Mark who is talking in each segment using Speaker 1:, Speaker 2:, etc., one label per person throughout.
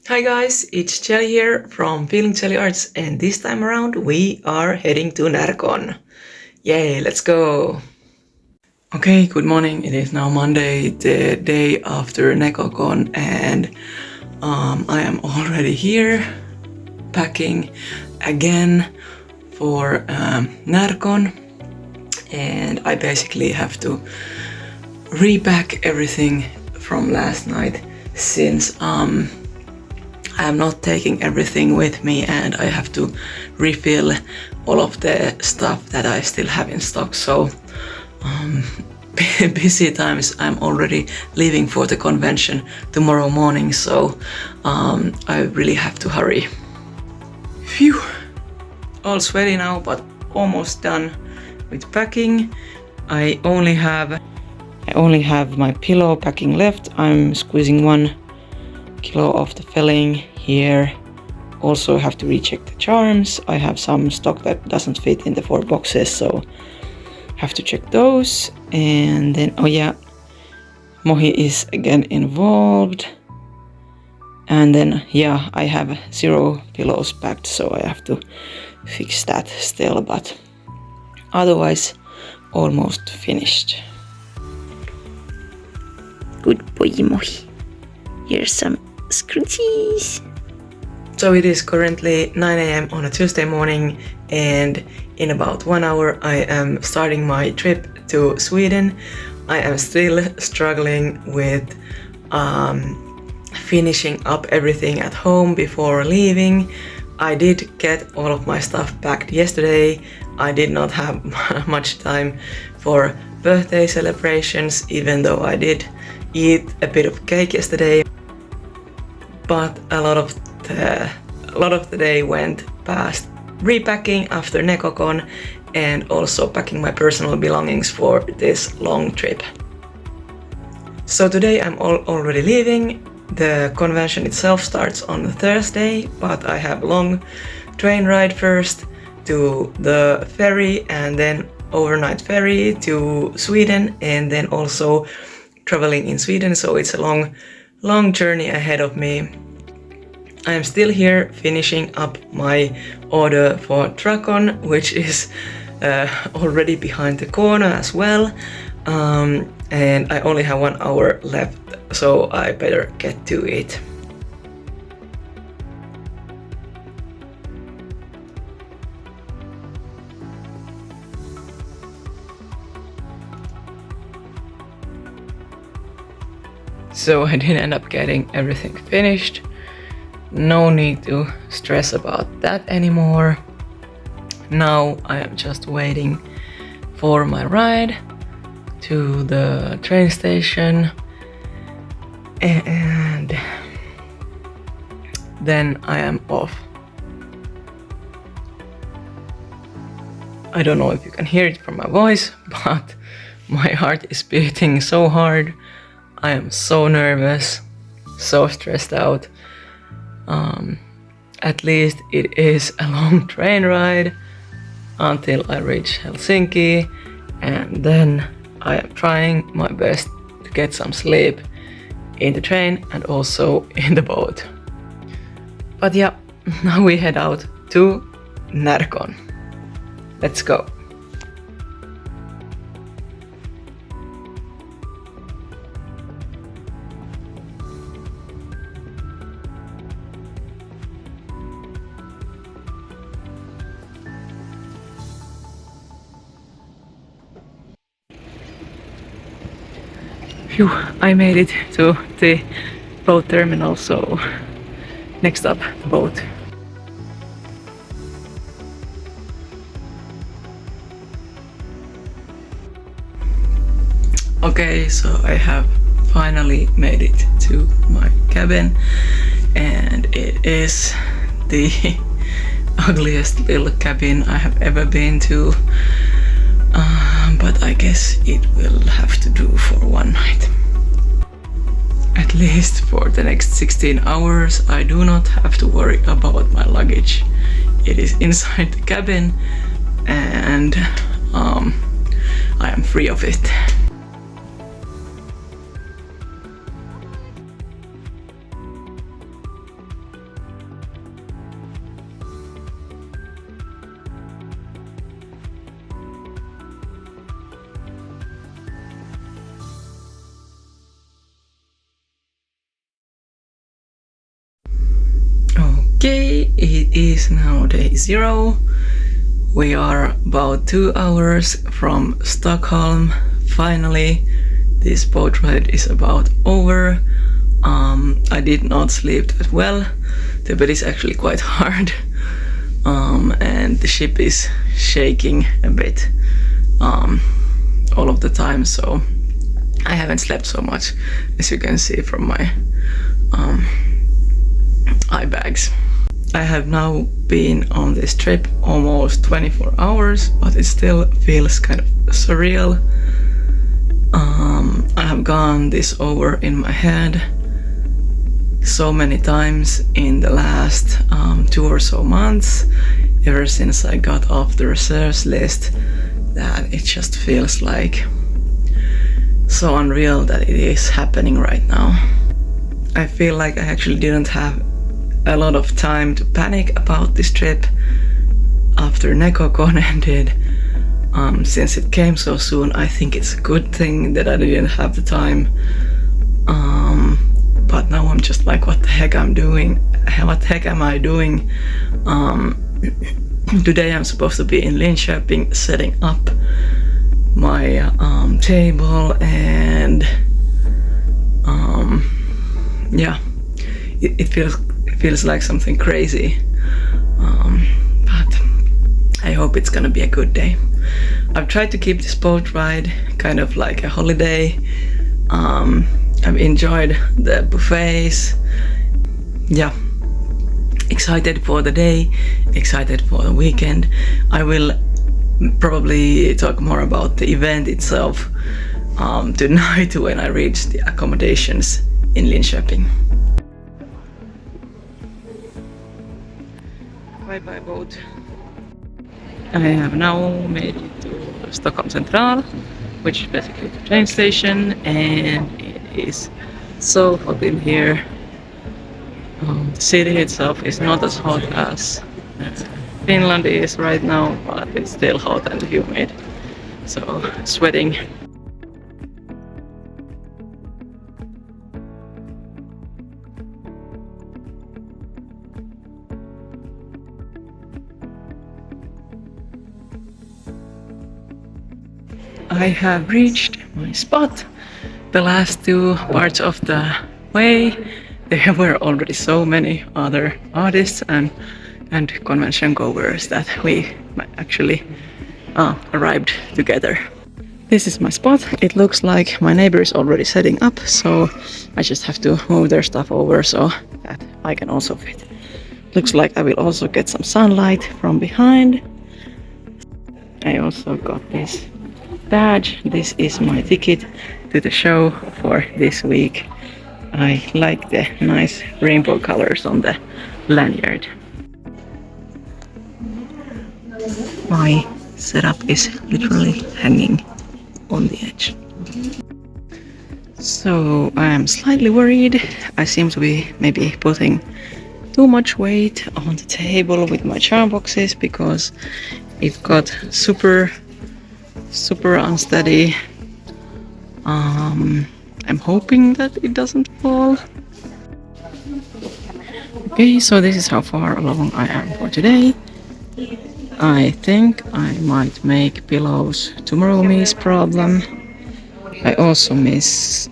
Speaker 1: Hi guys, it's Jelly here from Feeling Jelly Arts, and this time around we are heading to Närcon. Yay, let's go! Okay, good morning. It is now Monday, the day after Närcon, and I am already here packing again for Närcon, and I basically have to repack everything from last night since I am not taking everything with me and I have to refill all of the stuff that I still have in stock. So busy times. I'm already leaving for the convention tomorrow morning, so I really have to hurry. Phew! All sweaty now, but almost done with packing. I only have my pillow packing left. I'm squeezing 1 kilo of the filling here. Also have to recheck the charms. I have some stock that doesn't fit in the 4 boxes, so have to check those. And then, oh yeah, Mohi is again involved. And then, yeah, I have 0 pillows packed, so I have to fix that still, but otherwise almost finished.
Speaker 2: Good boy, Mohi. Here's some scrunchies.
Speaker 1: So it is currently 9 a.m. on a Tuesday morning, and in about 1 hour I am starting my trip to Sweden. I am still struggling with finishing up everything at home before leaving. I did get all of my stuff packed yesterday. I did not have much time for birthday celebrations, even though I did eat a bit of cake yesterday. But a lot of the day went past repacking after Närcon and also packing my personal belongings for this long trip. So today I'm already leaving. The convention itself starts on Thursday, but I have a long train ride first to the ferry and then overnight ferry to Sweden, and then also traveling in Sweden, so it's a long journey ahead of me. I am still here finishing up my order for Tracon, which is already behind the corner as well, and I only have 1 hour left, so I better get to it. So I did end up getting everything finished. No need to stress about that anymore. Now I am just waiting for my ride to the train station, and then I am off. I don't know if you can hear it from my voice, but my heart is beating so hard. I am so nervous, so stressed out. At least it is a long train ride until I reach Helsinki, and then I am trying my best to get some sleep in the train and also in the boat. But yeah, now we head out to Närcon. Let's go. Phew, I made it to the boat terminal, so next up, the boat. Okay, so I have finally made it to my cabin, and it is the ugliest little cabin I have ever been to. But I guess it will have to do for 1 night. At least for the next 16 hours, I do not have to worry about my luggage. It is inside the cabin, and I am free of it. Okay, it is now day 0. We are about 2 hours from Stockholm. Finally, this boat ride is about over. I did not sleep that well. The bed is actually quite hard. And the ship is shaking a bit all of the time, so I haven't slept so much, as you can see from my eye bags. I have now been on this trip almost 24 hours, but it still feels kind of surreal. I have gone this over in my head so many times in the last 2 or so months, ever since I got off the reserves list, that it just feels like so unreal that it is happening right now. I feel like I actually didn't have a lot of time to panic about this trip after Närcon ended. Since it came so soon, I think it's a good thing that I didn't have the time. But now I'm just like, what the heck I'm doing? What the heck am I doing? Today I'm supposed to be in Linköping setting up my table, and yeah, it feels like something crazy, but I hope it's gonna be a good day. I've tried to keep this boat ride kind of like a holiday. I've enjoyed the buffets. Yeah, excited for the day, excited for the weekend. I will probably talk more about the event itself tonight when I reach the accommodations in Linköping. Bye bye boat. I have now made it to Stockholm Central, which is basically the train station, and it is so hot in here. The city itself is not as hot as Finland is right now, but it's still hot and humid, so sweating. I have reached my spot. The last 2 parts of the way, there were already so many other artists and convention goers that we actually arrived together. This is my spot. It looks like my neighbor is already setting up, so I just have to move their stuff over so that I can also fit. Looks like I will also get some sunlight from behind. I also got this badge. This is my ticket to the show for this week. I like the nice rainbow colors on the lanyard. My setup is literally hanging on the edge. So I am slightly worried. I seem to be maybe putting too much weight on the table with my charm boxes because it got super unsteady. I'm hoping that it doesn't fall. Okay, so this is how far along I am for today. I think I might make pillows tomorrow miss problem. I also miss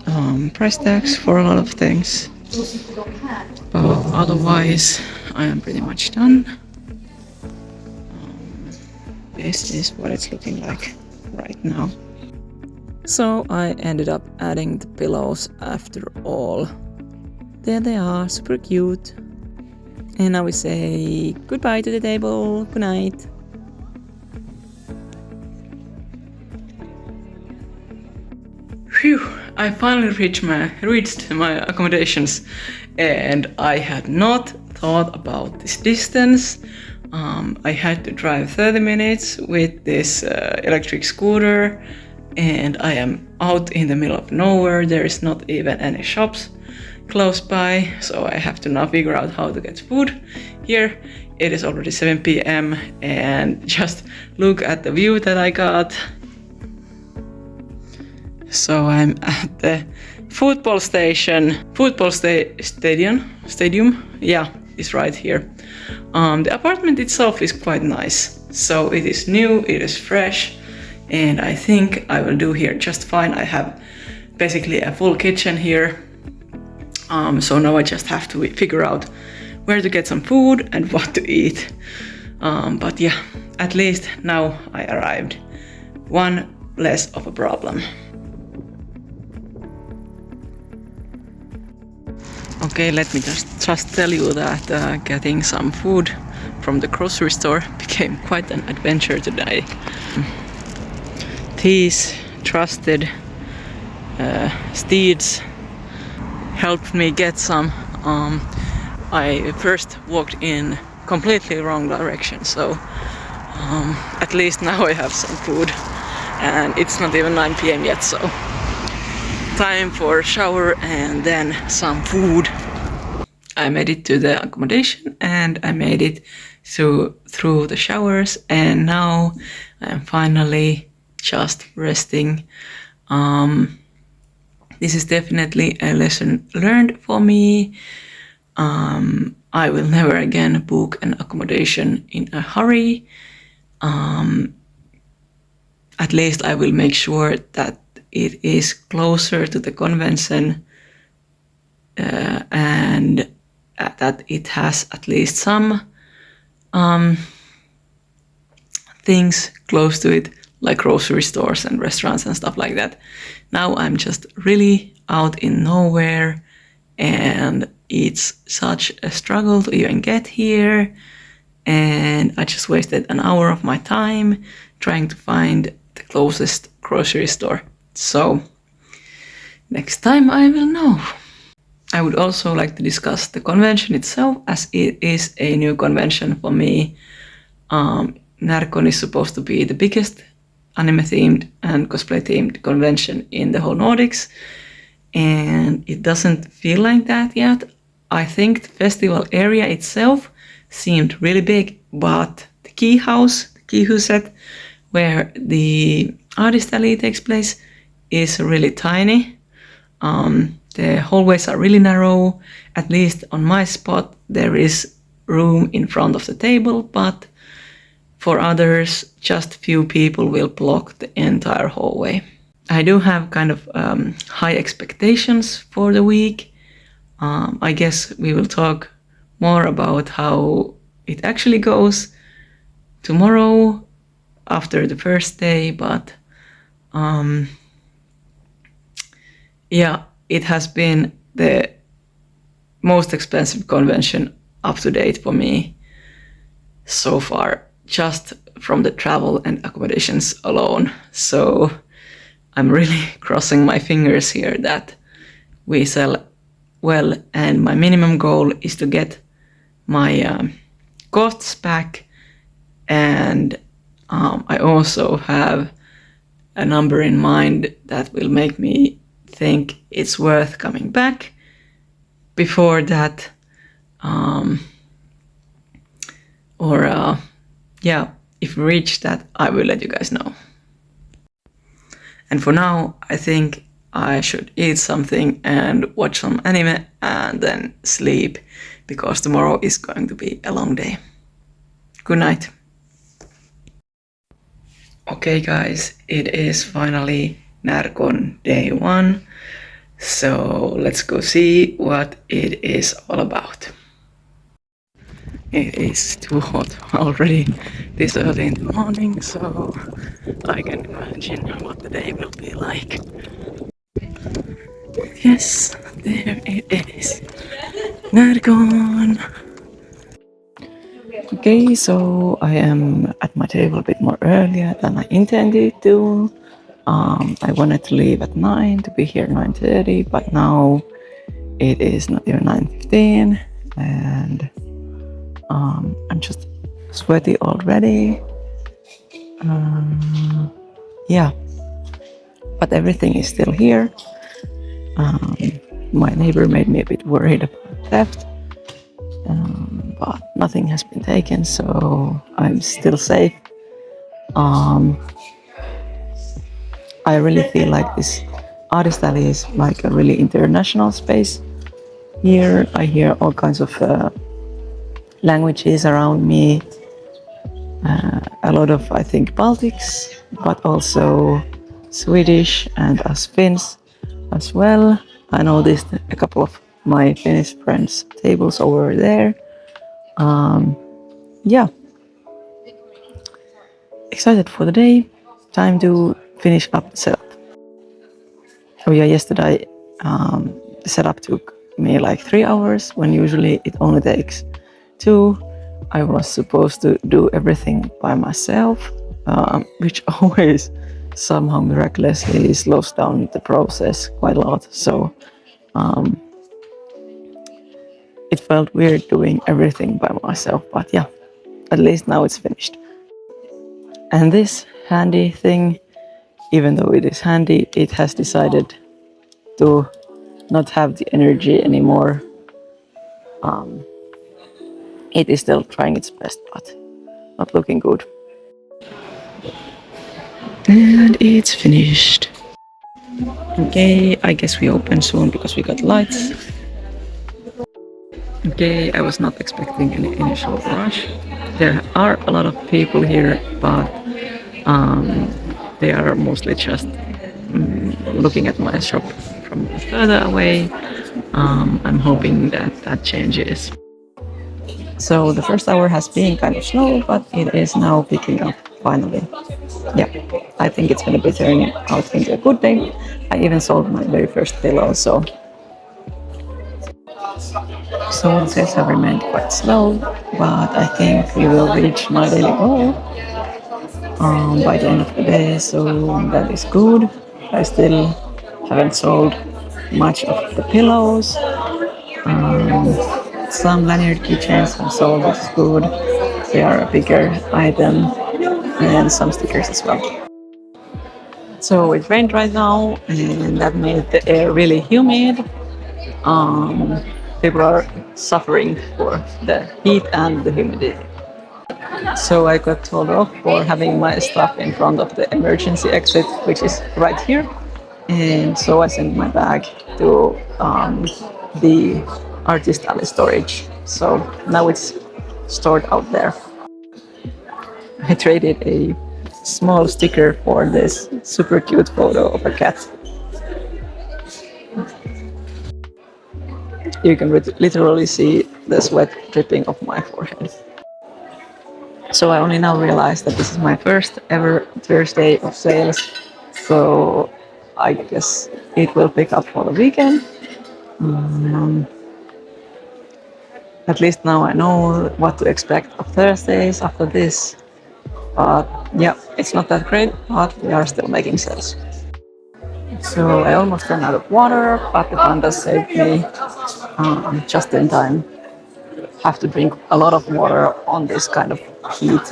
Speaker 1: price tags for a lot of things. But otherwise, I am pretty much done. This is what it's looking like right now. So I ended up adding the pillows after all. There they are, super cute. And now we say goodbye to the table, good night. Phew, I finally reached my accommodations, and I had not thought about this distance. I had to drive 30 minutes with this electric scooter, and I am out in the middle of nowhere. There is not even any shops close by, so I have to now figure out how to get food here. It is already 7 p.m. and just look at the view that I got. So I'm at the stadium, yeah. is right here. The apartment itself is quite nice. So it is new, it is fresh, and I think I will do here just fine. I have basically a full kitchen here. So now I just have to figure out where to get some food and what to eat. But yeah, at least now I arrived. One less of a problem. Okay, let me just tell you that getting some food from the grocery store became quite an adventure today. These trusted steeds helped me get some. I first walked in completely wrong direction, so at least now I have some food, and it's not even 9 p.m. yet, so time for a shower and then some food. I made it to the accommodation and I made it through the showers, and now I'm finally just resting. This is definitely a lesson learned for me. I will never again book an accommodation in a hurry. At least I will make sure that it is closer to the convention and that it has at least some things close to it, like grocery stores and restaurants and stuff like that. Now I'm just really out in nowhere, and it's such a struggle to even get here, and I just wasted an hour of my time trying to find the closest grocery store. So next time I will know. I would also like to discuss the convention itself, as it is a new convention for me. Närcon is supposed to be the biggest anime-themed and cosplay-themed convention in the whole Nordics, and it doesn't feel like that yet. I think the festival area itself seemed really big, but the key huset, where the Artist Alley takes place, is really tiny. The hallways are really narrow. At least on my spot there is room in front of the table, but for others just few people will block the entire hallway. I do have kind of high expectations for the week. I guess we will talk more about how it actually goes tomorrow after the first day, but yeah, it has been the most expensive convention up to date for me so far, just from the travel and accommodations alone. So I'm really crossing my fingers here that we sell well, and my minimum goal is to get my costs back, and I also have a number in mind that will make me think it's worth coming back. Before that, yeah, if we reach that, I will let you guys know. And for now, I think I should eat something and watch some anime and then sleep, because tomorrow is going to be a long day. Good night. Okay guys, it is finally Närcon day 1, so let's go see what it is all about. It is too hot already this early in the morning, so I can imagine what the day will be like. Yes, there it is. Närcon! Okay, so I am at my table a bit more earlier than I intended to. I wanted to leave at 9 to be here 9:30, but now it is not even 9:15, and I'm just sweaty already. Yeah, but everything is still here. My neighbor made me a bit worried about theft, but nothing has been taken, so I'm still safe. I really feel like this Artist Alley is like a really international space. Here I hear all kinds of languages around me. A lot of, I think, Baltics, but also Swedish and us Finns as well. I noticed a couple of my Finnish friends' tables over there. Yeah, excited for the day. Time to finish up the setup. Oh yeah, yesterday the setup took me like 3 hours when usually it only takes 2. I was supposed to do everything by myself, which always somehow miraculously slows down the process quite a lot. So it felt weird doing everything by myself, but yeah, at least now it's finished. And this handy thing, even though it is handy, it has decided to not have the energy anymore. It is still trying its best, but not looking good. And it's finished. Okay, I guess we open soon because we got lights. Okay, I was not expecting any initial rush. There are a lot of people here, but they are mostly just looking at my shop from further away. I'm hoping that that changes. So the first hour has been kind of slow, but it is now picking up finally. Yeah, I think it's going to be turning out into a good day. I even sold my very first pillow, so the sales have remained quite slow, but I think we will reach my daily goal by the end of the day, so that is good. I still haven't sold much of the pillows. Some lanyard keychains have sold, which is good. They are a bigger item, and some stickers as well. So it rained right now, and that made the air really humid. People are suffering for the heat and the humidity. So I got told off for having my stuff in front of the emergency exit, which is right here. And so I sent my bag to the Artist Alley storage. So now it's stored out there. I traded a small sticker for this super cute photo of a cat. You can literally see the sweat dripping off my forehead. So I only now realized that this is my first ever Thursday of sales. So I guess it will pick up for the weekend. At least now I know what to expect of Thursdays after this. But yeah, it's not that great, but we are still making sales. So I almost ran out of water, but the pandas saved me just in time. Have to drink a lot of water on this kind of heat.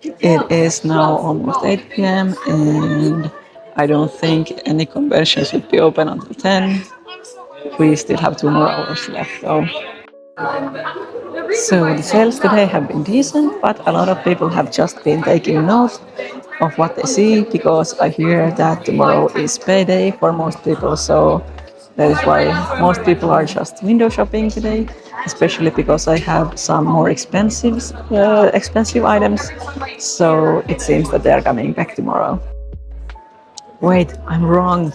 Speaker 1: It is now almost 8 p.m. and I don't think any conventions would be open until 10. We still have 2 more hours left though. So the sales today have been decent, but a lot of people have just been taking note of what they see because I hear that tomorrow is payday for most people, so that is why most people are just window shopping today, especially because I have some more expensive items, so it seems that they are coming back tomorrow. Wait, I'm wrong.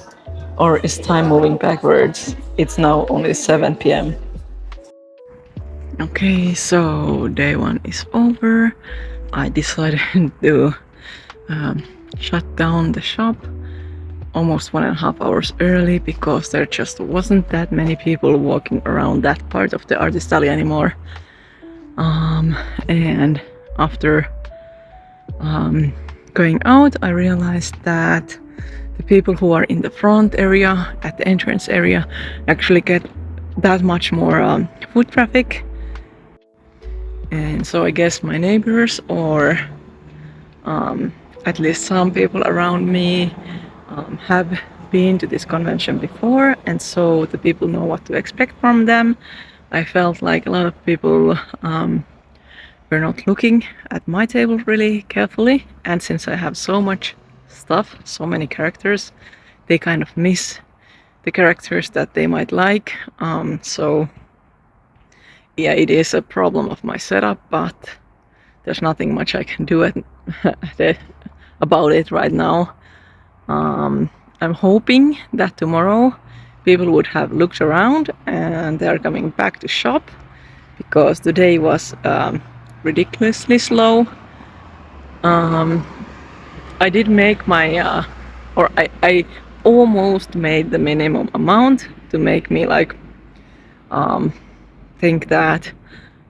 Speaker 1: Or is time moving backwards? It's now only 7 p.m. Okay, so day 1 is over. I decided to shut down the shop almost 1.5 hours early because there just wasn't that many people walking around that part of the Artist Alley anymore. And after going out, I realized that the people who are in the front area, at the entrance area, actually get that much more foot traffic. And so I guess my neighbors, or at least some people around me, have been to this convention before, and so the people know what to expect from them. I felt like a lot of people were not looking at my table really carefully, and since I have so much stuff, so many characters, they kind of miss the characters that they might like. So yeah, it is a problem of my setup, but there's nothing much I can do about it right now. I'm hoping that tomorrow people would have looked around and they're coming back to shop, because today was ridiculously slow. I did make my, or I almost made the minimum amount to make me like think that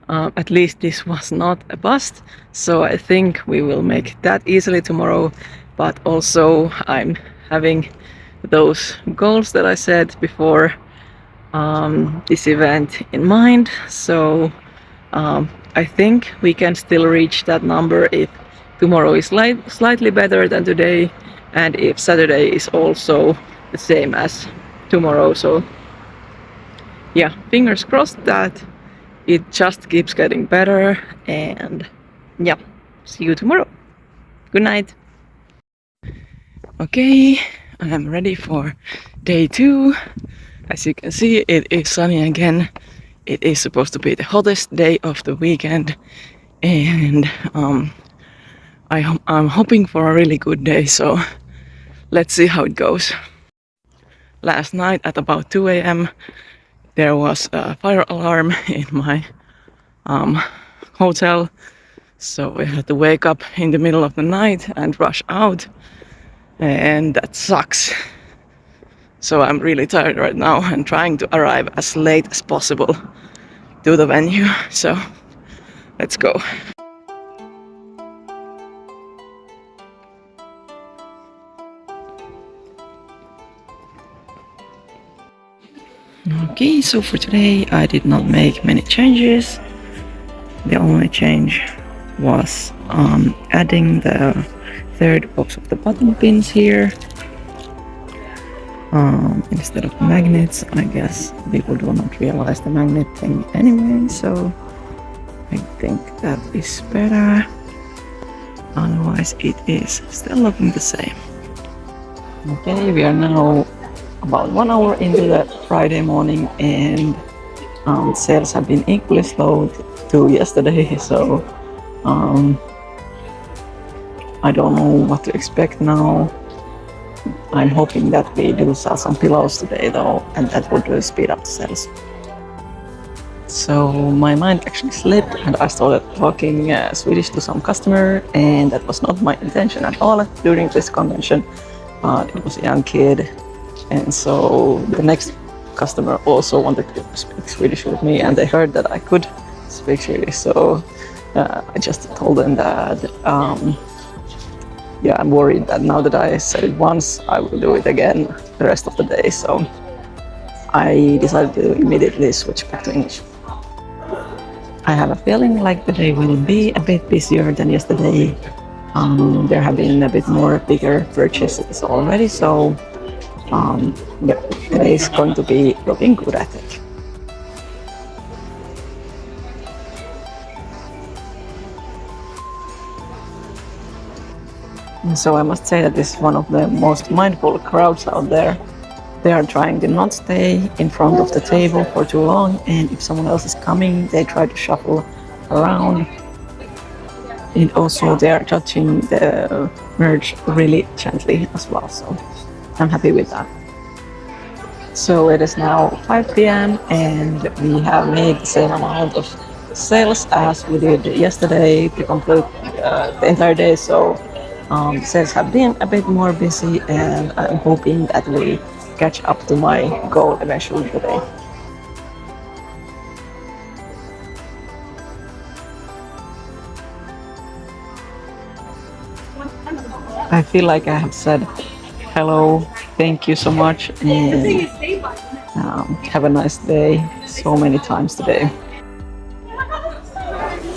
Speaker 1: at least this was not a bust. So I think we will make that easily tomorrow. But also I'm having those goals that I said before this event in mind. So I think we can still reach that number if tomorrow is slightly better than today, and if Saturday is also the same as tomorrow. So yeah, fingers crossed that it just keeps getting better, and yeah, see you tomorrow. Good night. Okay, I'm ready for day 2. As you can see, it is sunny again. It is supposed to be the hottest day of the weekend, and I'm hoping for a really good day, so let's see how it goes. Last night at about 2 a.m. there was a fire alarm in my hotel, so we had to wake up in the middle of the night and rush out, and that sucks. So I'm really tired right now and trying to arrive as late as possible to the venue, so let's go. Okay, so for today I did not make many changes. The only change was adding the third box of the button pins here. Instead of magnets. I guess people do not realize the magnet thing anyway, so I think that is better. Otherwise it is still looking the same. Okay, we are now about 1 hour into the Friday morning, and sales have been equally slow to yesterday, so I don't know what to expect now. I'm hoping that we do sell some pillows today though, and that would speed up the sales. So my mind actually slipped and I started talking Swedish to some customer, and that was not my intention at all during this convention. It was a young kid, and so the next customer also wanted to speak Swedish with me, and they heard that I could speak Swedish, so I just told them that yeah, I'm worried that now that I said it once, I will do it again the rest of the day, so I decided to immediately switch back to English. I have a feeling like the day will be a bit busier than yesterday. There have been a bit more bigger purchases already, so yeah, today is going to be looking good, I think. So I must say that this is one of the most mindful crowds out there. They are trying to not stay in front of the table for too long, and if someone else is coming, they try to shuffle around. And also they are touching the merch really gently as well, so I'm happy with that. So it is now 5 p.m. and we have made the same amount of sales as we did yesterday to complete the entire day, so sales have been a bit more busy, and I'm hoping that we catch up to my goal eventually today. I feel like I have said hello, thank you so much, and have a nice day so many times today.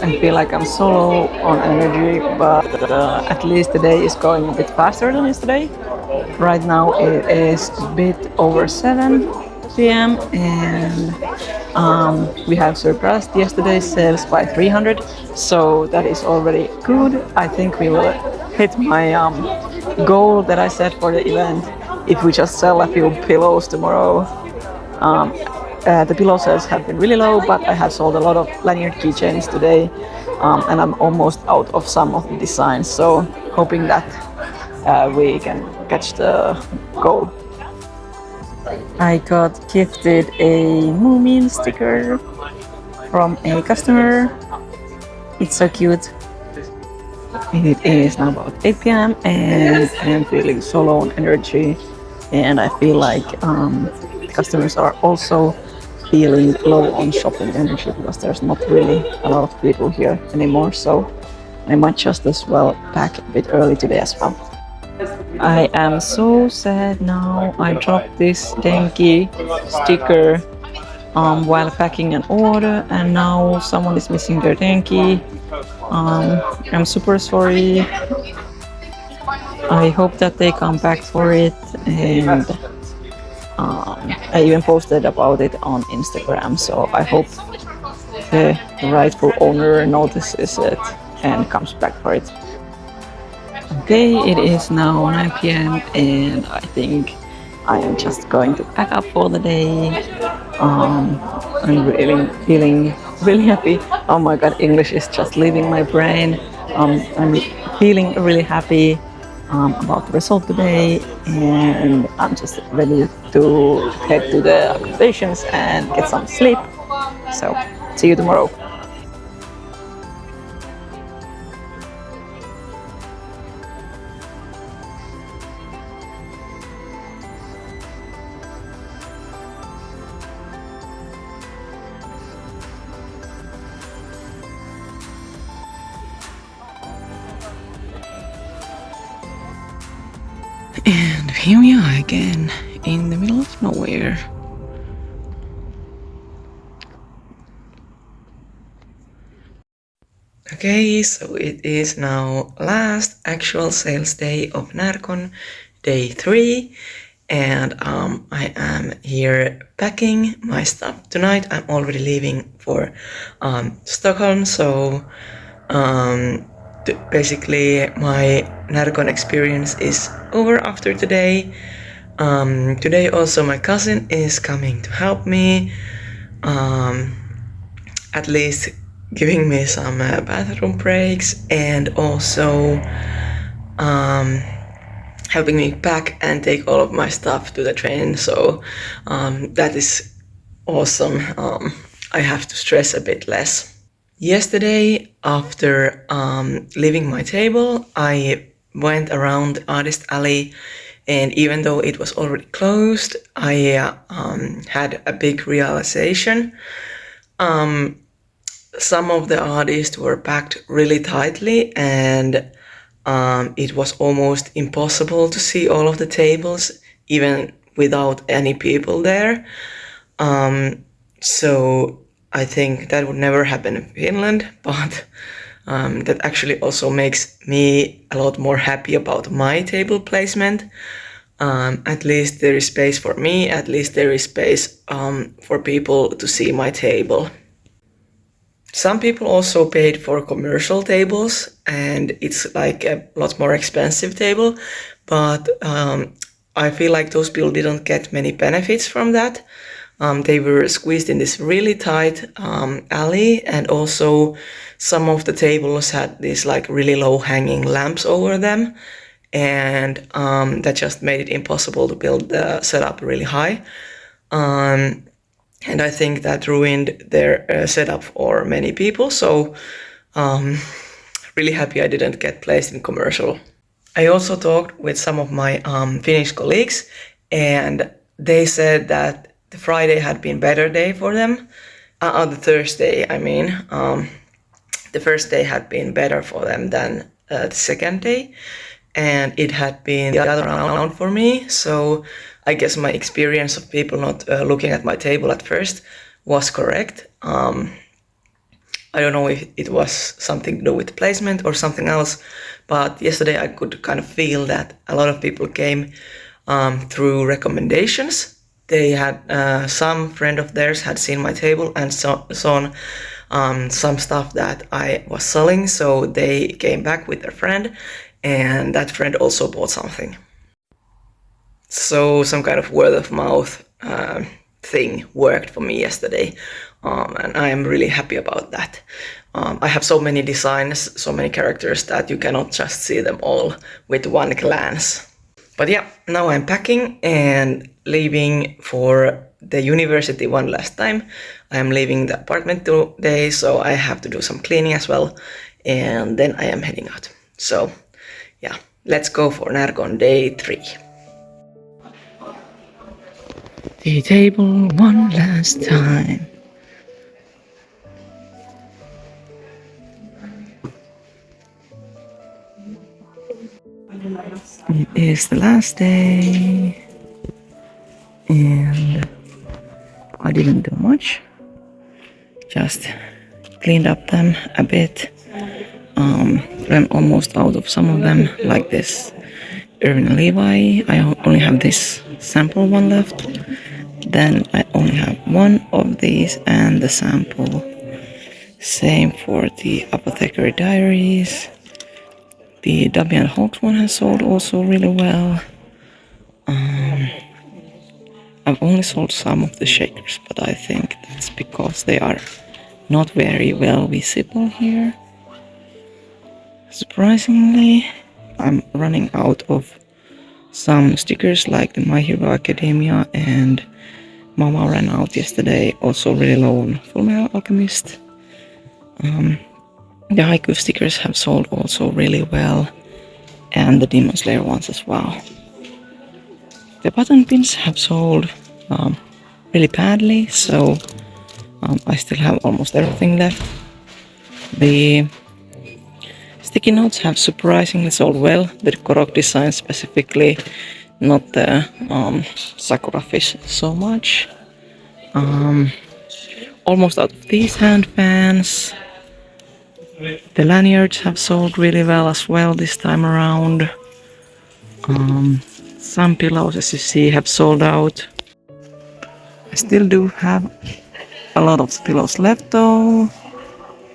Speaker 1: I feel like I'm so low on energy, but at least today is going a bit faster than yesterday. Right now it is a bit over 7 p.m. and we have surpassed yesterday's sales by 300, so that is already good. I think we will hit my goal that I set for the event if we just sell a few pillows tomorrow.
Speaker 3: the pillow sales have been really low, but I have sold a lot of lanyard keychains today, and I'm almost out of some of the designs, so hoping that we can catch the goal. I got gifted a Moomin sticker from a customer. It's so cute. It is now about 8 p.m. and I'm feeling so low on energy, and I feel like customers are also feeling low on shopping energy because there's not really a lot of people here anymore, so I might just as well pack a bit early today as well. I am so sad now. I dropped this denki sticker while packing an order, and now someone is missing their denki. I'm super sorry. I hope that they come back for it, and I even posted about it on Instagram, so I hope the rightful owner notices it and comes back for it. Okay, it is now 9 p.m. and I think I am just going to pack up for the day. I'm really feeling really happy. Oh my god, English is just leaving my brain. I'm feeling really happy about the result today, and I'm just ready to head to the accommodations and get some sleep. So, see you tomorrow.
Speaker 1: And here we are again, in the middle of nowhere. Okay, so it is now last actual sales day of Närcon, day 3, and I am here packing my stuff. Tonight I'm already leaving for Stockholm, so basically my Närcon experience is over after today. Today also my cousin is coming to help me, at least giving me some bathroom breaks, and also helping me pack and take all of my stuff to the train, so that is awesome. I have to stress a bit less. Yesterday, after leaving my table, I went around the Artist Alley, and even though it was already closed, I had a big realization. Some of the artists were packed really tightly, and it was almost impossible to see all of the tables, even without any people there. So I think that would never happen in Finland, but that actually also makes me a lot more happy about my table placement. At least there is space for me, at least there is space for people to see my table. Some people also paid for commercial tables, and it's like a lot more expensive table, but I feel like those people didn't get many benefits from that. They were squeezed in this really tight alley, and also some of the tables had these like really low hanging lamps over them, and that just made it impossible to build the setup really high. And I think that ruined their setup for many people, so really happy I didn't get placed in commercial. I also talked with some of my Finnish colleagues, and they said that the Friday had been better day for them. The Thursday, I mean. The first day had been better for them than the second day, and it had been the other way around for me, so I guess my experience of people not looking at my table at first was correct. I don't know if it was something to do with placement or something else, but yesterday I could kind of feel that a lot of people came through recommendations. They had some friend of theirs had seen my table and saw some stuff that I was selling, so they came back with their friend, and that friend also bought something. So some kind of word of mouth thing worked for me yesterday, and I am really happy about that. I have so many designs, so many characters that you cannot just see them all with one glance. But yeah, now I'm packing and leaving for the university one last time. I am leaving the apartment today, so I have to do some cleaning as well, and then I am heading out. So yeah, let's go for Närcon day 3.
Speaker 2: The table one last time. It is the last day, and I didn't do much. Just cleaned up them a bit. I'm almost out of some of them, like this Irvin Levi. I only have this sample one left. Then I only have one of these and the sample. Same for the Apothecary Diaries. The Dubby and Hawks one has sold also really well. I've only sold some of the shakers, but I think that's because they are not very well visible here. Surprisingly, I'm running out of some stickers like the My Hero Academia, and Mama ran out yesterday, also really low on Fullmetal Alchemist. The Haiku stickers have sold also really well, and the Demon Slayer ones as well. The button pins have sold really badly, so I still have almost everything left. The sticky notes have surprisingly sold well, the Korok design specifically, not the Sakura fish so much. Almost out of these hand fans. The lanyards have sold really well as well this time around. Some pillows, as you see, have sold out. I still do have a lot of pillows left though.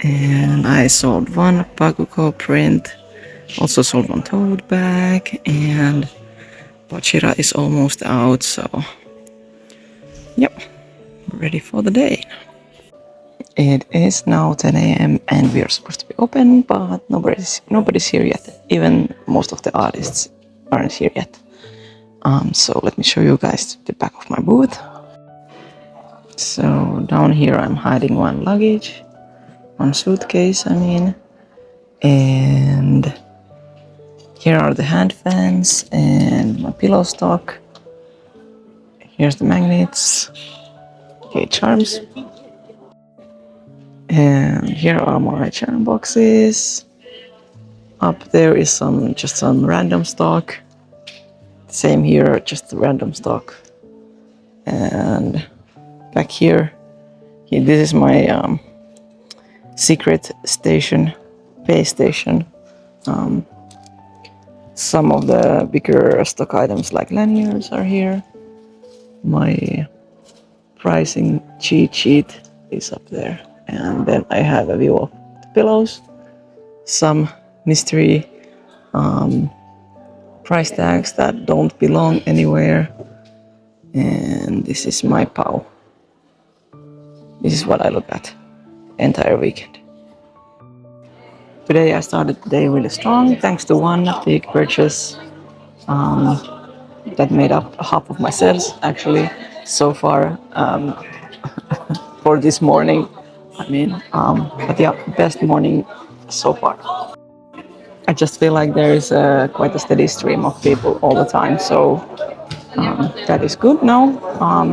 Speaker 2: And I sold one Bakugo print, also sold one tote bag, and Bachira is almost out, so yep, ready for the day. It is now 10 a.m. and we are supposed to be open, but nobody's here yet. Even most of the artists aren't here yet. So let me show you guys the back of my booth. So down here I'm hiding one luggage, one suitcase I mean, and here are the hand fans and my pillow stock. Here's the magnets, okay, charms. And here are my charm boxes. Up there is just some random stock. Same here, just random stock. And back here, this is my secret station, pay station. Some of the bigger stock items like lanyards are here. My pricing cheat sheet is up there. And then I have a view of the pillows, some mystery price tags that don't belong anywhere. And this is my POW. This is what I look at entire weekend. Today I started the day really strong thanks to one big purchase that made up half of my sales actually so far for this morning. I mean, but yeah, best morning so far. I just feel like there is quite a steady stream of people all the time, so that is good now.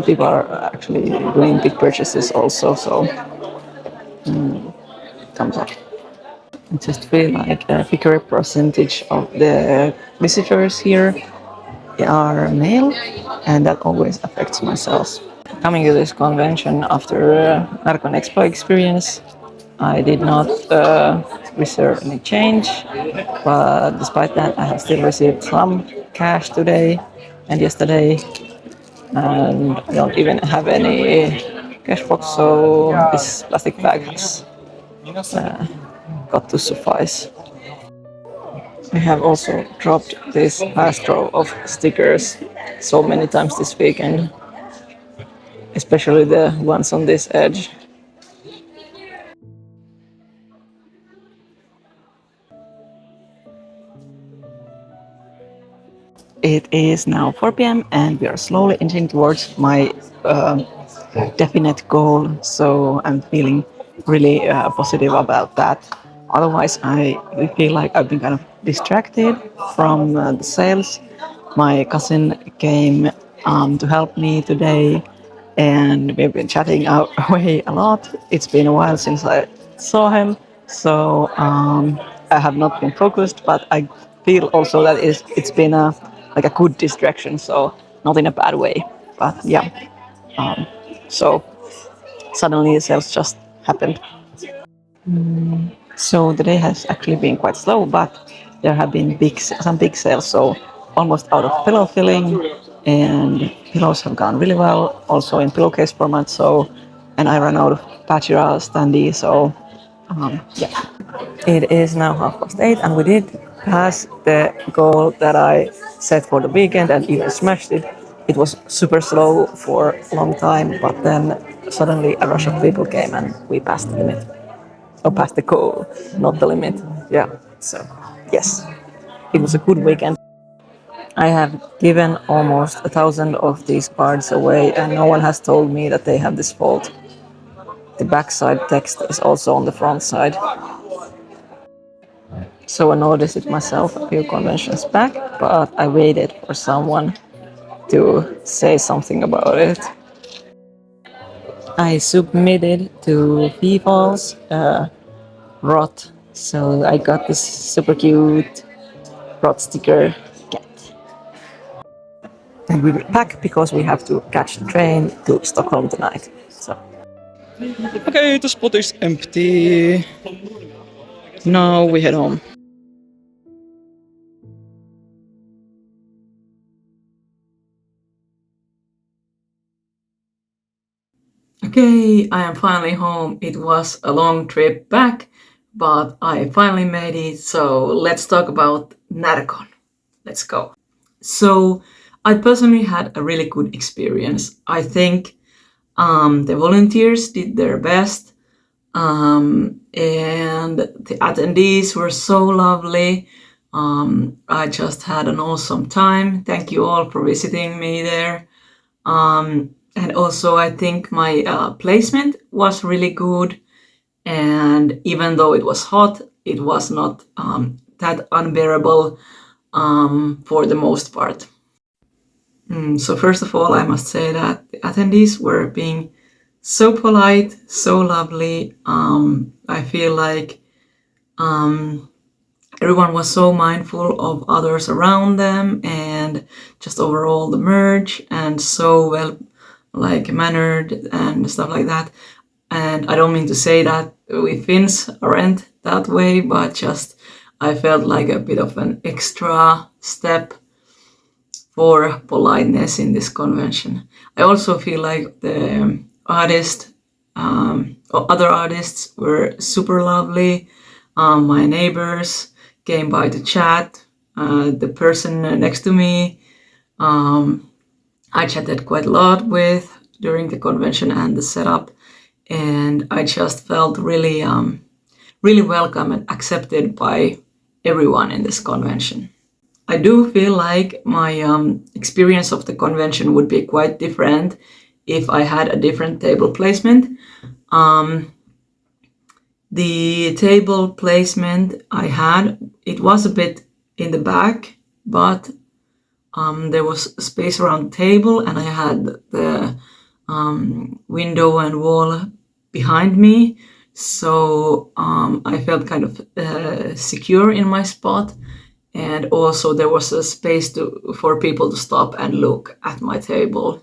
Speaker 2: People are actually doing big purchases also, so thumbs up. I just feel like a bigger percentage of the visitors here are male, and that always affects my sales. Coming to this convention after Närcon Expo experience, I did not reserve any change, but despite that I have still received some cash today and yesterday, and I don't even have any cash box, so this plastic bag has got to suffice. I have also dropped this last row of stickers so many times this weekend.
Speaker 3: especially the ones on this edge. It is now 4 p.m. and we are slowly inching towards my definite goal. So I'm feeling really positive about that. Otherwise, I feel like I've been kind of distracted from the sales. My cousin came to help me today, and we've been chatting away a lot. It's been a while since I saw him, so I have not been focused. But I feel also that it's been a like a good distraction, so not in a bad way. But yeah, so suddenly the sales just happened. So the day has actually been quite slow, but there have been some big sales. So almost out of pillow filling, and pillows have gone really well. Also in pillowcase format. So, and I ran out of Pachira standee. So yeah, it is now 8:30, and we did pass the goal that I set for the weekend, and even smashed it. It was super slow for a long time, but then suddenly a rush of people came, and we passed the limit. Or past the goal, not the limit. Yeah. So, yes, it was a good weekend. I have given almost 1,000 of these cards away, and no one has told me that they have this fault. The backside text is also on the front side. So I noticed it myself a few conventions back, but I waited for someone to say something about it. I submitted to FIFA's rot, so I got this super cute rod sticker cat. And we will pack because we have to catch the train to Stockholm tonight. So. Okay, the spot is empty. Now we head home.
Speaker 2: Okay, I am finally home. It was a long trip back, but I finally made it. So let's talk about Närcon. Let's go. So I personally had a really good experience. I think the volunteers did their best, and the attendees were so lovely. I just had an awesome time. Thank you all for visiting me there. And also, I think my placement was really good. And even though it was hot, it was not that unbearable for the most part. So first of all, I must say that the attendees were being so polite, so lovely. I feel like everyone was so mindful of others around them, and just overall the merge, and so well mannered and stuff like that. And I don't mean to say that we Finns aren't that way, but just I felt like a bit of an extra step for politeness in this convention. I also feel like the other artists were super lovely. My neighbors came by to chat. The person next to me, I chatted quite a lot with during the convention and the setup, and I just felt really, really welcome and accepted by everyone in this convention. I do feel like my experience of the convention would be quite different if I had a different table placement. The table placement I had, it was a bit in the back, but there was space around the table, and I had the window and wall behind me, so I felt kind of secure in my spot. And also there was a space for people to stop and look at my table.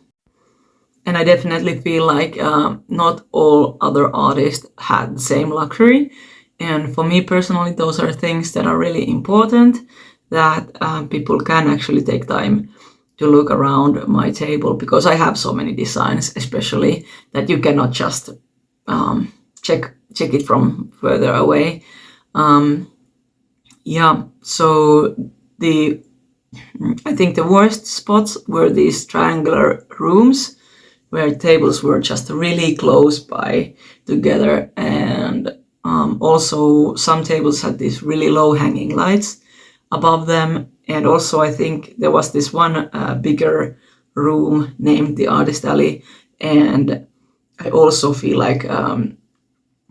Speaker 2: And I definitely feel like not all other artists had the same luxury. And for me personally, those are things that are really important, that people can actually take time to look around my table, because I have so many designs, especially, that you cannot just check it from further away. Yeah, so I think the worst spots were these triangular rooms
Speaker 3: where tables were just really close by together, and also some tables had these really low hanging lights above them. And also I think there was this one bigger room named the Artist Alley, and I also feel like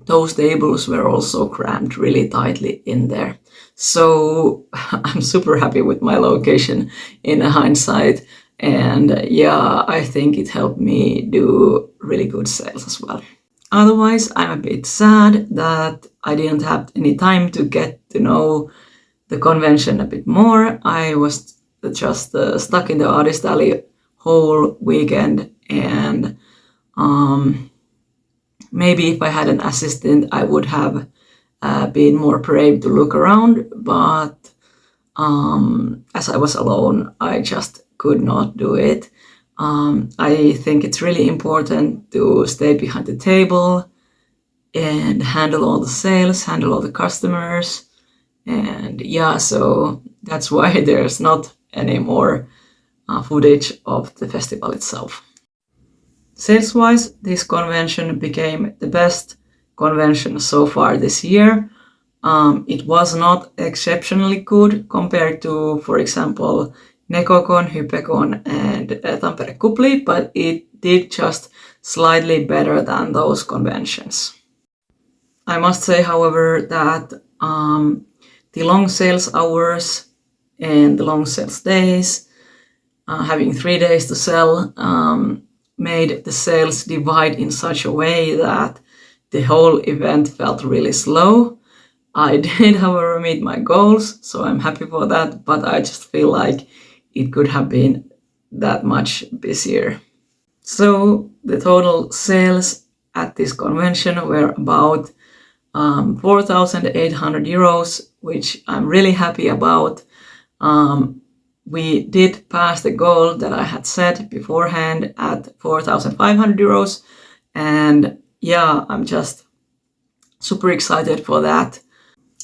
Speaker 3: those tables were also crammed really tightly in there. So I'm super happy with my location in hindsight, and yeah, I think it helped me do really good sales as well. Otherwise, I'm a bit sad that I didn't have any time to get to know the convention a bit more. I was just stuck in the Artist Alley whole weekend, and maybe if I had an assistant, I would have been more brave to look around, but as I was alone, I just could not do it. I think it's really important to stay behind the table and handle all the sales, handle all the customers. And yeah, so that's why there's not any more footage of the festival itself. Sales-wise, this convention became the best convention so far this year. It was not exceptionally good compared to, for example, Nekokon, Hypekon, and Tampere Kupli, but it did just slightly better than those conventions. I must say, however, that the long sales hours and the long sales days, having 3 days to sell, made the sales divide in such a way that the whole event felt really slow. I did, however, meet my goals, so I'm happy for that, but I just feel like it could have been that much busier. So the total sales at this convention were about 4,800 euros, which I'm really happy about. We did pass the goal that I had set beforehand at 4,500 euros. And yeah, I'm just super excited for that.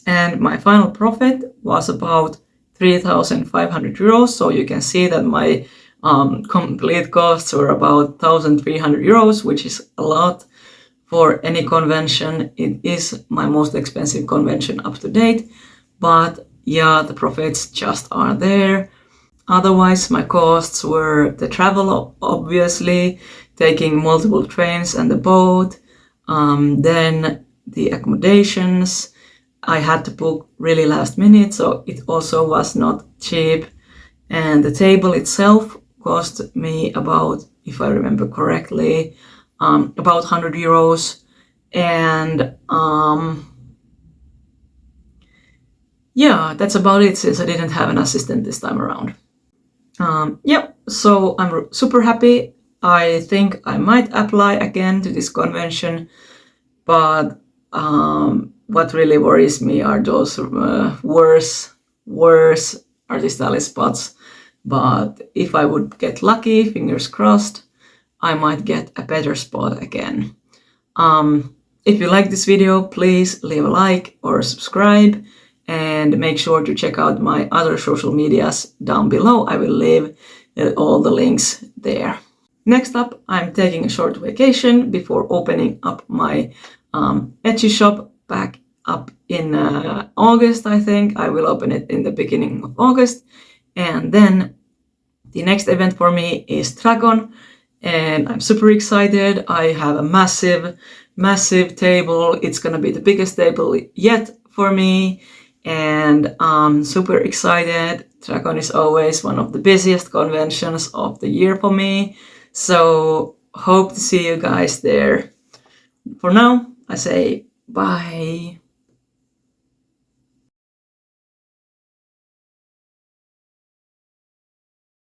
Speaker 3: And my final profit was about 3,500 euros. So you can see that my complete costs were about 1,300 euros, which is a lot for any convention. It is my most expensive convention up to date. But yeah, the profits just aren't there. Otherwise, my costs were the travel, obviously, taking multiple trains and the boat, then the accommodations. I had to book really last minute, so it also was not cheap. And the table itself cost me about, if I remember correctly, about 100 euros. And yeah, that's about it, since I didn't have an assistant this time around. Yep, so I'm super happy. I think I might apply again to this convention, but what really worries me are those worse Artist Alley spots. But if I would get lucky, fingers crossed, I might get a better spot again. If you like this video, please leave a like or subscribe. And make sure to check out my other social medias down below. I will leave all the links there. Next up, I'm taking a short vacation before opening up my Etsy shop back up in August, I think. I will open it in the beginning of August. And then the next event for me is Tracon. And I'm super excited. I have a massive table. It's gonna be the biggest table yet for me. And I'm super excited. Tracon is always one of the busiest conventions of the year for me. So hope to see you guys there. For now, I say bye.